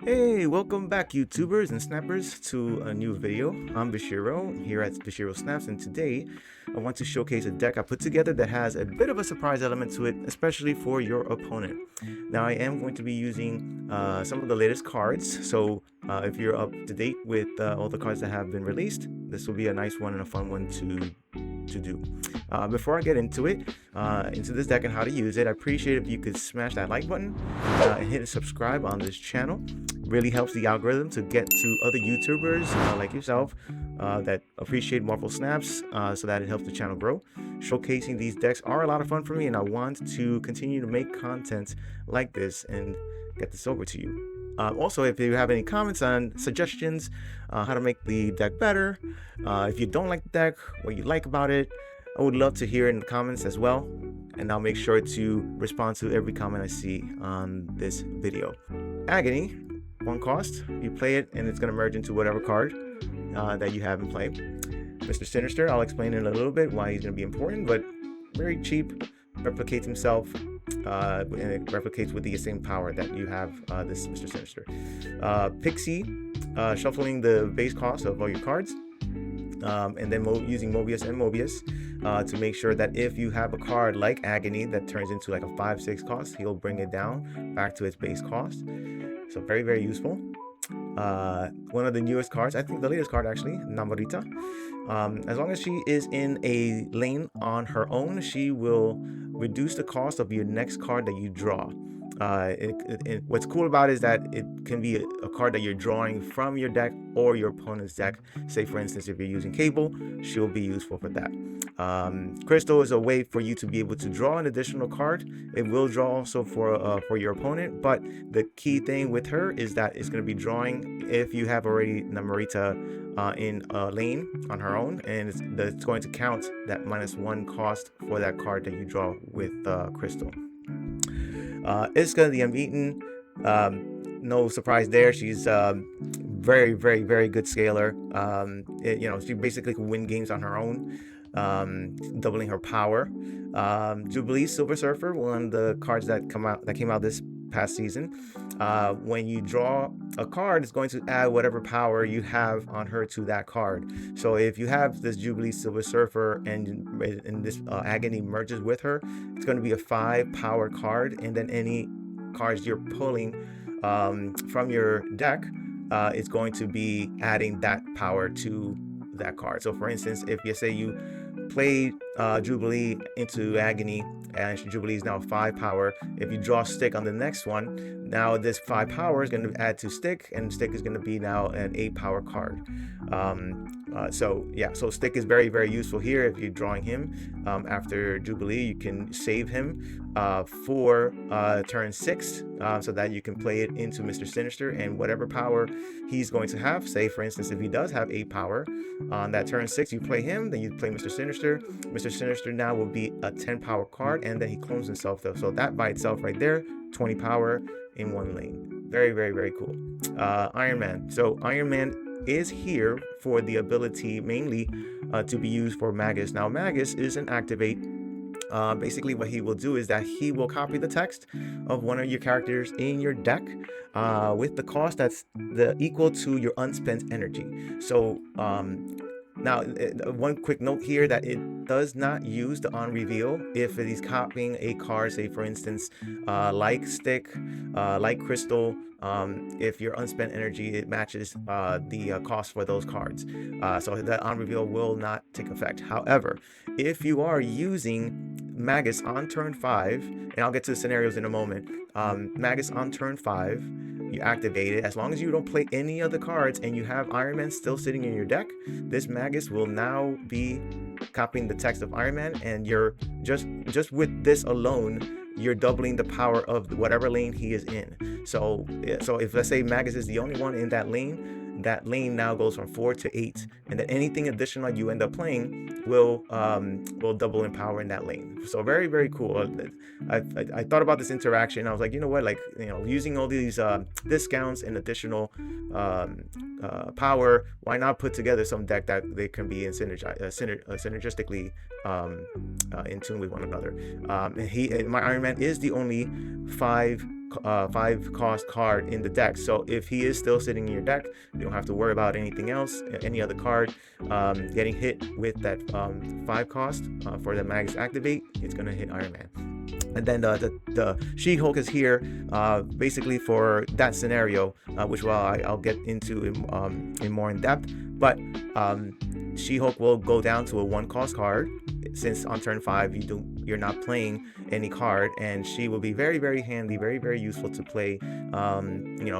Hey, welcome back YouTubers and snappers to a new video. I'm Bashiro here at Bashiro Snaps, and today I want to showcase a deck I put together that has a bit of a surprise element to it, especially for your opponent. Now I am going to be using some of the latest cards, so if you're up to date with all the cards that have been released, this will be a nice one and a fun one to do. Before I get into it, into this deck and how to use it, I appreciate if you could smash that like button and hit subscribe on this channel. Really helps the algorithm to get to other YouTubers like yourself that appreciate Marvel Snaps, so that it helps the channel grow. Showcasing these decks are a lot of fun for me, and I want to continue to make content like this and get this over to you. Also, if you have any comments on suggestions, how to make the deck better, if you don't like the deck, what you like about it, I would love to hear in the comments as well, and I'll make sure to respond to every comment I see on this video. Agony, 1 cost, you play it and it's going to merge into whatever card that you have in play. Mr. Sinister, I'll explain in a little bit why he's going to be important, but very cheap, replicates himself, and it replicates with the same power that you have this Mr. Sinister. Pixie, shuffling the base cost of all your cards, and then using Mobius M to make sure that if you have a card like Agony that turns into like a 5-6 cost, he'll bring it down back to its base cost. So very, very useful. One of the newest cards, I think the latest card actually, Namorita. As long as she is in a lane on her own, she will reduce the cost of your next card that you draw. What's cool about it is that it can be a card that you're drawing from your deck or your opponent's deck. Say for instance, if you're using Cable, she'll be useful for that. Crystal is a way for you to be able to draw an additional card. It will draw also for your opponent, but the key thing with her is that it's going to be drawing if you have already Namorita in a lane on her own, and it's going to count that -1 cost for that card that you draw with Crystal. Isca the Unbeaten, no surprise there. She's very, very, very good scaler. She basically can win games on her own, doubling her power. Jubilee Silver Surfer, one of the cards that came out this past season. When you draw a card, it's going to add whatever power you have on her to that card. So if you have this Jubilee Silver Surfer and this Agony merges with her, it's going to be a 5 power card, and then any cards you're pulling from your deck, it's going to be adding that power to that card. So for instance, if you say you play Jubilee into Agony, and Jubilee is now 5 power. If you draw Stick on the next one, now this 5 power is going to add to Stick, and Stick is going to be now an 8 power card. So Stick is very, very useful here. If you're drawing him after Jubilee, you can save him for turn 6, so that you can play it into Mr. Sinister, and whatever power he's going to have, say for instance, if he does have 8 power on that turn 6, you play him, then you play Mr. Sinister. Mr. Sinister now will be a 10 power card, and then he clones himself though. So that by itself right there, 20 power in 1 lane. Very, very, very cool. Iron Man. So Iron Man is here for the ability mainly to be used for Magus. Now Magus is an activate. Basically what he will do is that he will copy the text of one of your characters in your deck with the cost that's equal to your unspent energy. So now, one quick note here that it does not use the on reveal if it is copying a card, say for instance, like Stick, like Crystal. If your unspent energy, it matches the cost for those cards. So that on reveal will not take effect. However, if you are using Magus on turn 5, and I'll get to the scenarios in a moment, Magus on turn 5, you activate it. As long as you don't play any other cards and you have Iron Man still sitting in your deck, this Magus will now be copying the text of Iron Man, and you're just with this alone, you're doubling the power of whatever lane he is in. So if let's say Magus is the only one in that lane now goes from 4 to 8, and then anything additional you end up playing will double in power in that lane. So very, very cool. I thought about this interaction. I was like, you know what, like, using all these discounts and additional power, why not put together some deck that they can be in synergistically in tune with one another. And my Iron Man is the only 5 5 cost card in the deck. So if he is still sitting in your deck, you don't have to worry about anything else, any other card getting hit with that 5 cost for the Magus Activate. It's gonna hit Iron Man. And then the She-Hulk is here basically for that scenario, which I'll get into in more in depth. But She-Hulk will go down to a 1 cost card, since on turn 5 you're not playing any card, and she will be very, very handy, very, very useful to play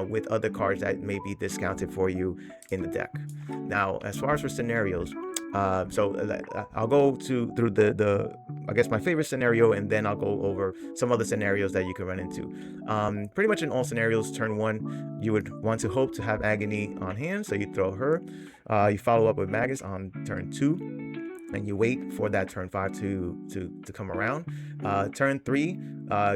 with other cards that may be discounted for you in the deck. Now, as far as for scenarios, I'll go through the I guess my favorite scenario, and then I'll go over some other scenarios that you can run into. Pretty much in all scenarios, turn 1 you would want to hope to have Agony on hand, so you throw her. You follow up with Magus on turn 2, and you wait for that turn 5 to come around. Turn 3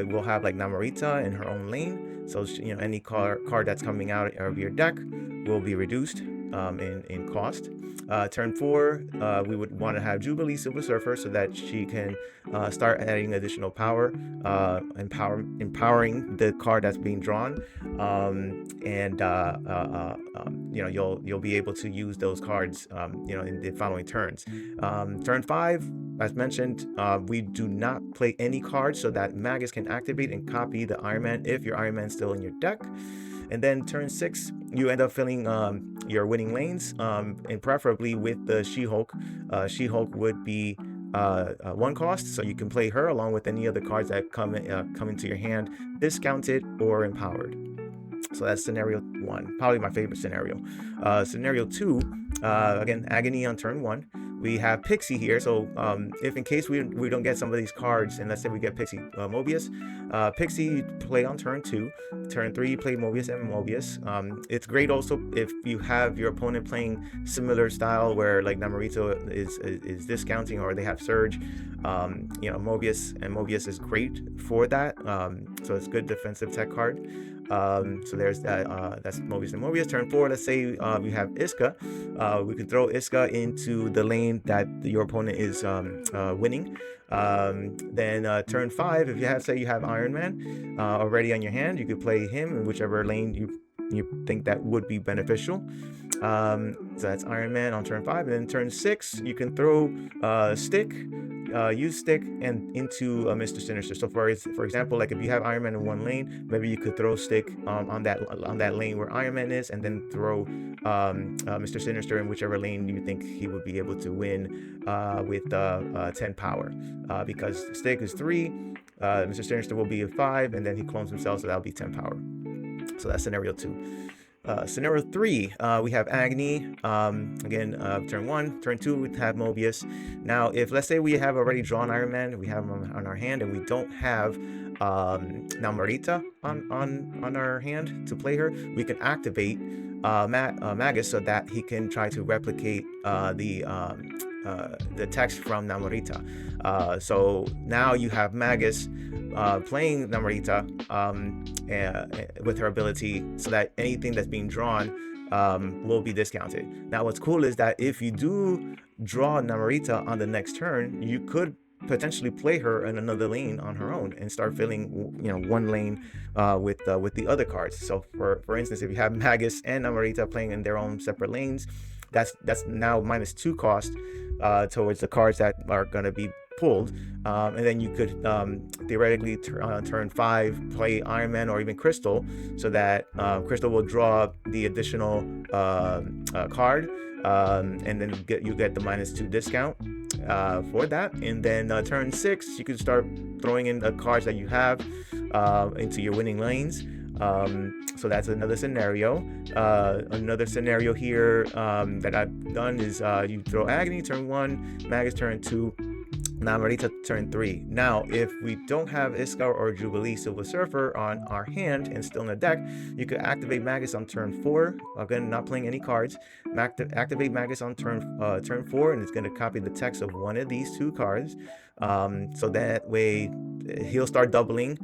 we'll have like Namorita in her own lane, so any card that's coming out of your deck will be reduced in cost. Turn 4 we would want to have Jubilee Silver Surfer, so that she can start adding additional power, empowering the card that's being drawn, you'll be able to use those cards in the following turns. Turn 5, as mentioned, we do not play any cards, so that Magus can activate and copy the Iron Man if your Iron Man's still in your deck. And then turn 6, you end up filling your winning lanes, and preferably with the She-Hulk. She-Hulk would be 1 cost, so you can play her along with any other cards that come into your hand, discounted or empowered. So that's scenario 1, probably my favorite scenario. Scenario 2, again, Agony on turn 1. We have Pixie here, so if in case we don't get some of these cards, and let's say we get Pixie Mobius, Pixie play on turn 2. Turn 3 you play Mobius M Mobius. It's great also if you have your opponent playing similar style, where like Namorita is discounting, or they have Surge. Mobius is great for that, so it's good defensive tech card. So there's that. That's Mobius and Mobius. Turn 4, let's say we have Isca. We can throw Isca into the lane that your opponent is winning. Then turn 5, if you have Iron Man already on your hand, you could play him in whichever lane you think that would be beneficial. So that's Iron Man on turn 5. And then turn 6, you can throw Stick, use Stick and into Mr. Sinister. So for example, like if you have Iron Man in one lane, maybe you could throw Stick on that lane where Iron Man is, and then throw Mr. Sinister in whichever lane you think he would be able to win with 10 power, because Stick is 3, Mr. Sinister will be a 5, and then he clones himself, so that'll be 10 power. So that's scenario 2. Scenario 3, we have Agony. Again, turn 1. Turn 2, we have Mobius. Now, if let's say we have already drawn Iron Man, we have him on our hand, and we don't have Namorita on our hand to play her, we can activate Magus, so that he can try to replicate the text from Namorita. So now you have Magus playing Namorita with her ability, so that anything that's being drawn will be discounted. Now what's cool is that if you do draw Namorita on the next turn, you could potentially play her in another lane on her own and start filling one lane with the other cards. So for instance, if you have Magus and Namorita playing in their own separate lanes, that's now -2 cost towards the cards that are going to be pulled, and then you could theoretically turn 5 play Iron Man or even Crystal, so that Crystal will draw the additional card, and then you get the -2 discount for that. And then turn 6 you can start throwing in the cards that you have into your winning lanes. So that's another scenario. Another scenario here that I've done is you throw Agony turn 1, Magus turn 2, Namorita turn 3. Now, if we don't have Isca or Jubilee Silver Surfer on our hand and still in the deck, you could activate Magus on turn 4. Again, not playing any cards. Activate Magus on turn 4, and it's going to copy the text of one of these 2 cards. So that way he'll start doubling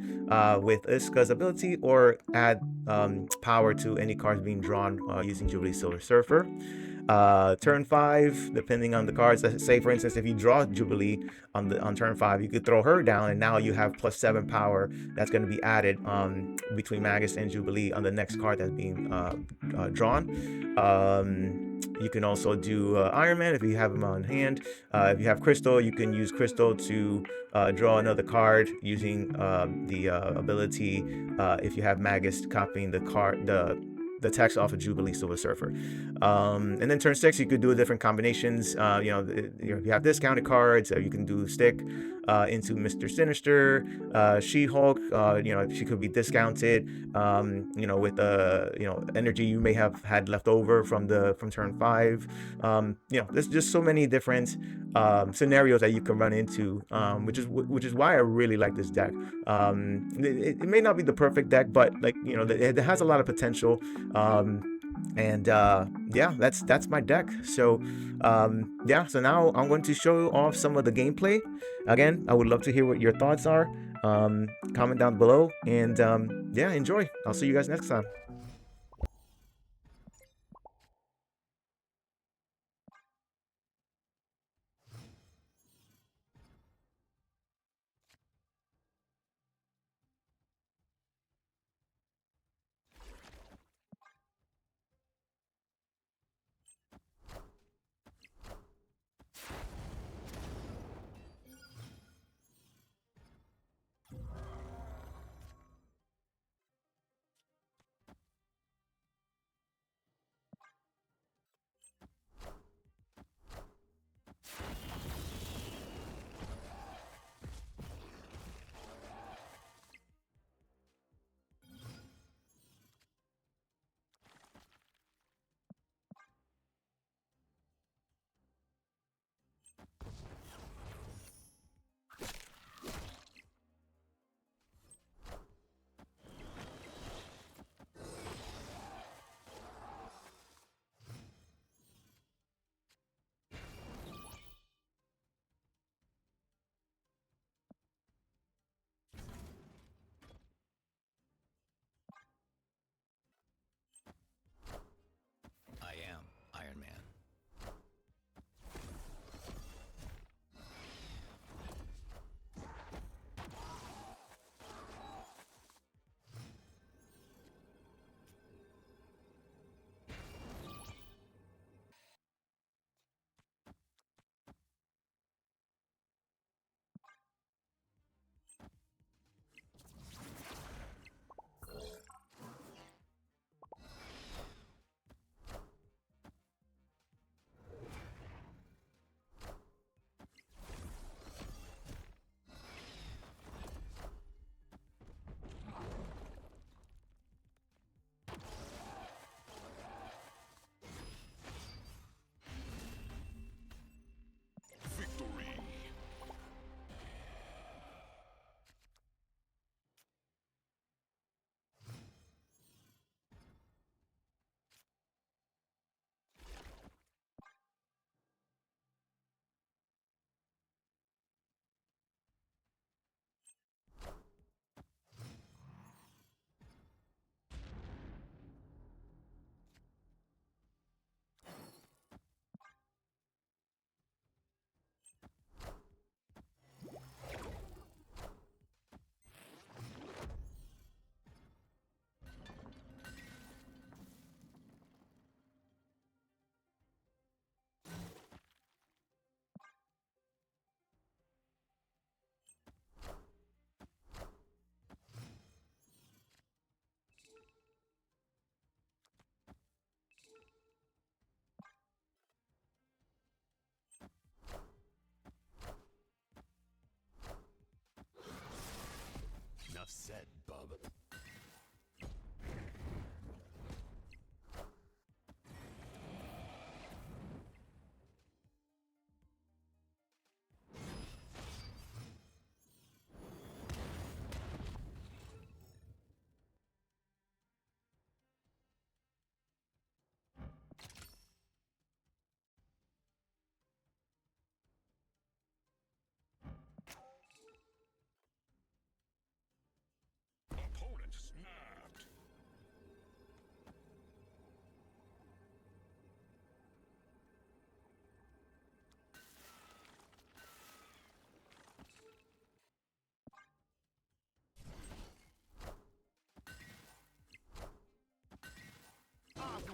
with Isca's ability, or add power to any cards being drawn using Jubilee Silver Surfer. Turn 5, depending on the cards, let's say for instance if you draw Jubilee on turn 5, you could throw her down, and now you have +7 power that's going to be added between Magus and Jubilee on the next card that's being drawn. You can also do Iron Man if you have him on hand. If you have Crystal, you can use Crystal to draw another card using the ability, if you have Magus, copying the text off of Jubilee Silver Surfer. And then turn 6, you could do different combinations. If you have discounted cards, you can do stick into Mr. Sinister, She-Hulk. She could be discounted. With energy you may have had left over from turn 5. There's just so many different scenarios that you can run into, which is why I really like this deck. It may not be the perfect deck, but it has a lot of potential. Yeah, that's my deck. So so now I'm going to show off some of the gameplay. Again, I would love to hear what your thoughts are. Comment down below, and yeah, enjoy. I'll see you guys next time.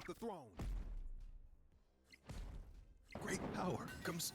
the throne. Great power comes...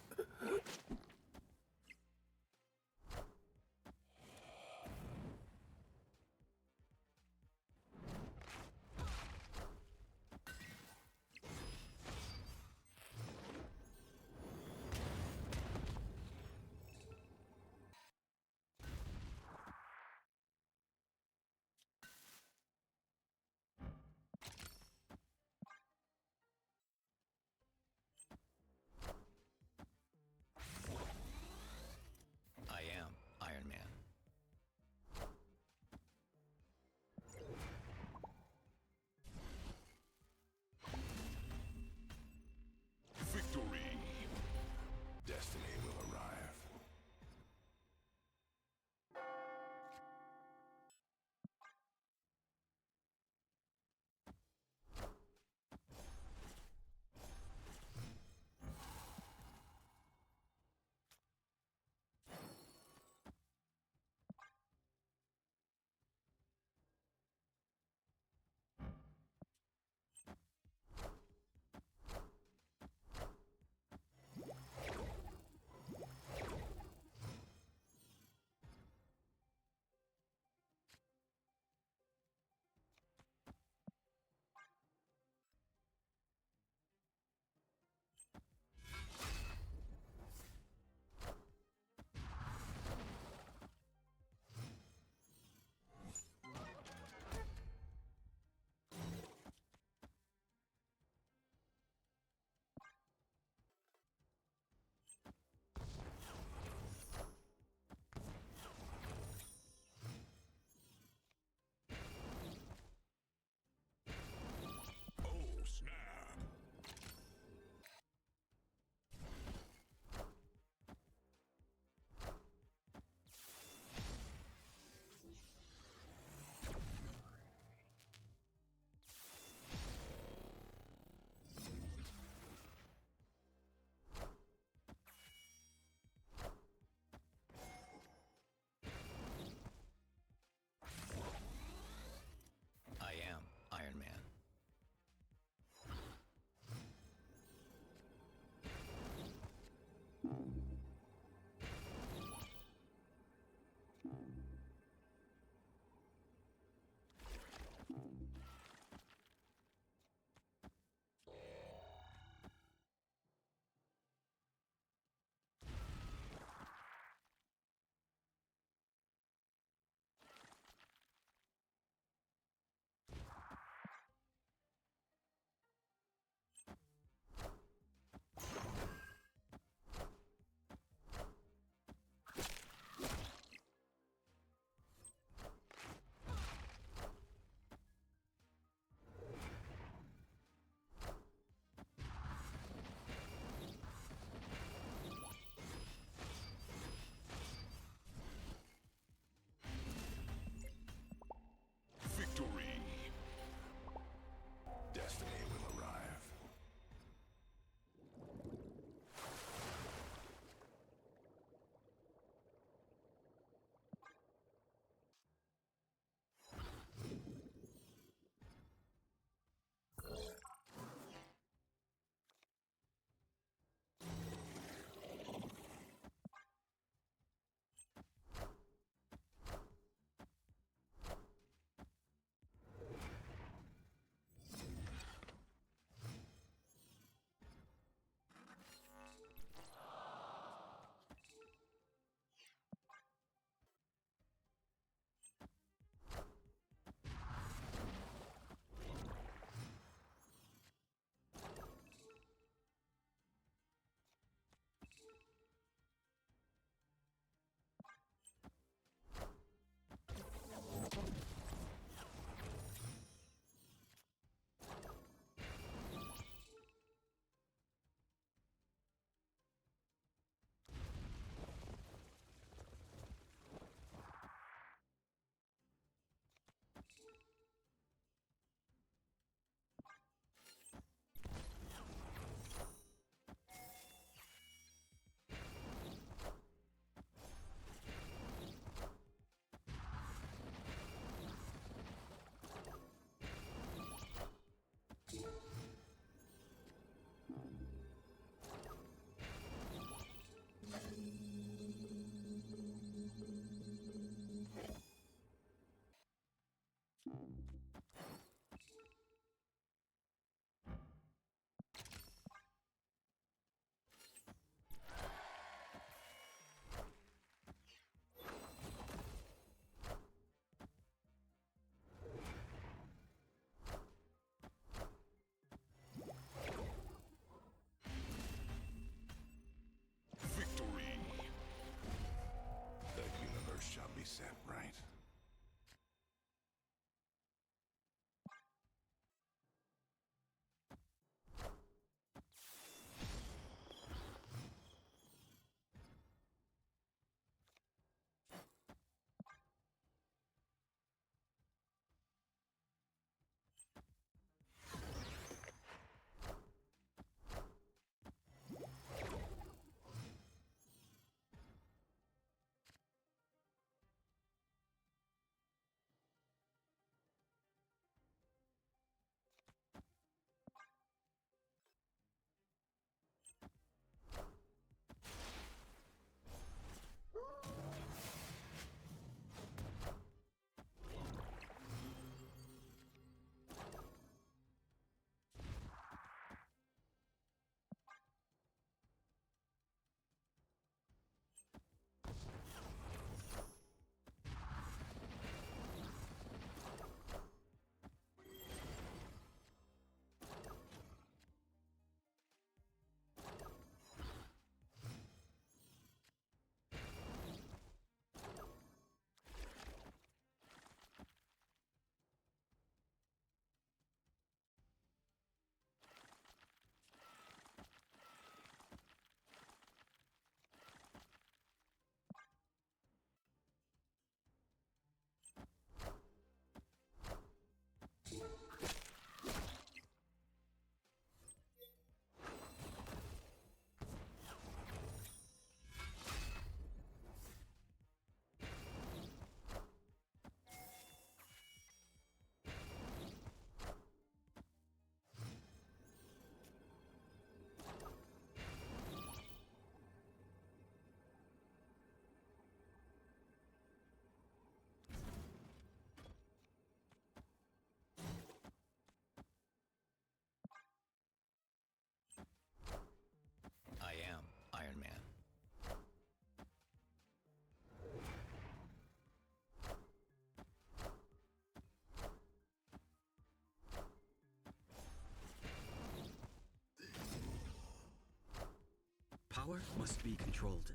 power must be controlled.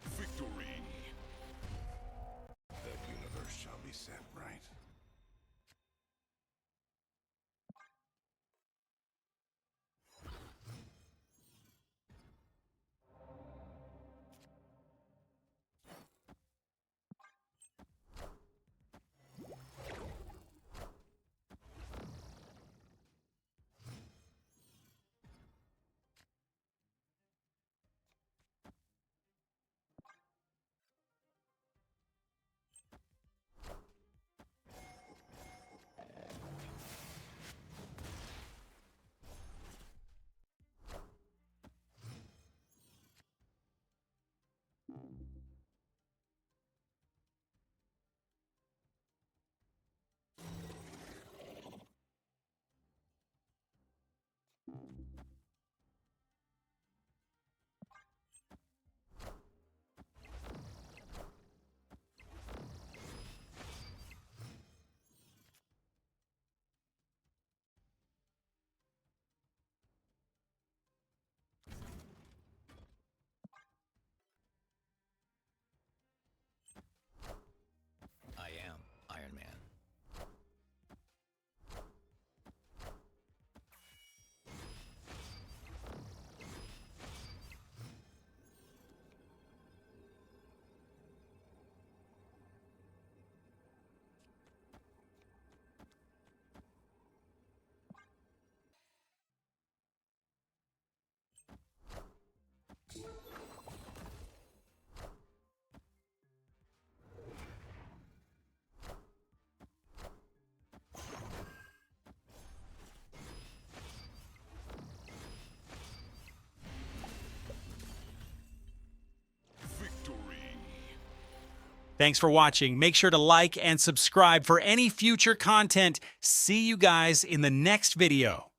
Victory! That universe shall be set right. I am Iron Man. Thanks for watching. Make sure to like and subscribe for any future content. See you guys in the next video.